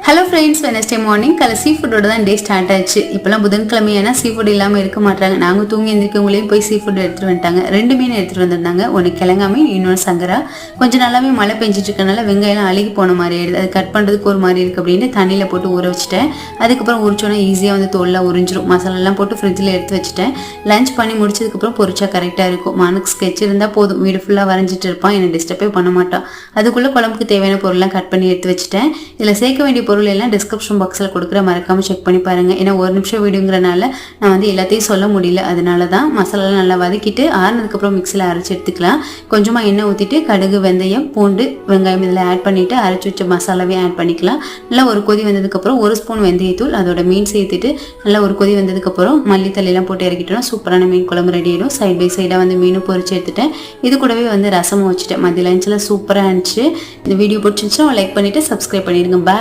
Hello friends, Wednesday morning கலை சீ ஃபுட்டோட தான் day start ஆச்சு. இப்போலாம் புதன்கிழமையான சீ ஃபுட் இல்லாமல் இருக்க மாட்டாங்க. நாங்கள் தூங்கி எந்திரிக்கவங்களையும் போய் சீ ஃபுட் எடுத்துகிட்டு வந்துட்டாங்க. 2 மீன் எடுத்துகிட்டு வந்திருந்தாங்க. ஒன்று கிழங்கா மீன், இன்னொன்று சங்கரா. கொஞ்சம் நல்லாவே மழை பெஞ்சிட்டு இருக்கனால வெங்காயம் அழுகி போன மாதிரி ஆயிடுது. அது கட் பண்ணுறதுக்கு ஒரு மாதிரி இருக்குது அப்படின்ட்டு தண்ணியில் போட்டு ஊற வச்சுட்டேன். அதுக்கப்புறம் உரிச்சோன்னா ஈஸியாக வந்து தோல்லாம் உறிஞ்சிரும். மசாலாலாம் போட்டு ஃப்ரிட்ஜில் எடுத்து வச்சுட்டேன். லஞ்ச் பண்ணி முடிச்சதுக்கப்புறம் பொரிச்சா கரெக்டாக இருக்கும். மானுக்கு ஸ்கெட்ச் இருந்தால் போதும், வீடு ஃபுல்லாக வரைஞ்சிட்டு இருப்பான், என்னை டிஸ்டர்பே பண்ண மாட்டான். அதுக்குள்ளே குழம்புக்கு தேவையான பொருள்லாம் கட் பண்ணி எடுத்து வச்சுட்டேன். இதில் சேர்க்க வேண்டிய பொருள் எல்லாம் டிஸ்கிரிப்ஷன் பாக்ஸில் கொடுக்குற, மறக்காமல் செக் பண்ணி பாருங்கள். ஏன்னா ஒரு நிமிஷம் வீடுங்கிறனால நான் வந்து எல்லாத்தையும் சொல்ல முடியல. அதனால தான் மசாலாலாம் நல்லா வதக்கிட்டு ஆறுனதுக்கப்புறம் மிக்சியில் அரைச்சி எடுத்துக்கலாம். கொஞ்சமாக எண்ணெய் ஊற்றிட்டு கடுகு, வெந்தயம், பூண்டு, வெங்காயம் இதில் ஆட் பண்ணிவிட்டு அரைச்சி வச்ச மசாலாவே ஆட் பண்ணிக்கலாம். நல்லா ஒரு கொதி வந்ததுக்கப்புறம் 1 ஸ்பூன் வெந்தயத்தூள், அதோட மீன் சேர்த்துட்டு நல்லா ஒரு கொதி வந்ததுக்கப்புறம் மல்லித்தலையெல்லாம் போட்டு இறக்கிட்டோம். சூப்பரான மீன் குழம்பு ரெடி ஆகிடும். சைட் பை சைடாக வந்து மீனும் பொரிச்சு எடுத்துட்டேன். இது கூடவே வந்து ரசமும் வச்சுட்டேன். மதிய லஞ்சில் சூப்பராக இருந்துச்சு. இந்த வீடியோ பிடிச்சிருந்துச்சுன்னா லைக் பண்ணிவிட்டு சப்ஸ்கிரைப் பண்ணிடுங்க. பாய்.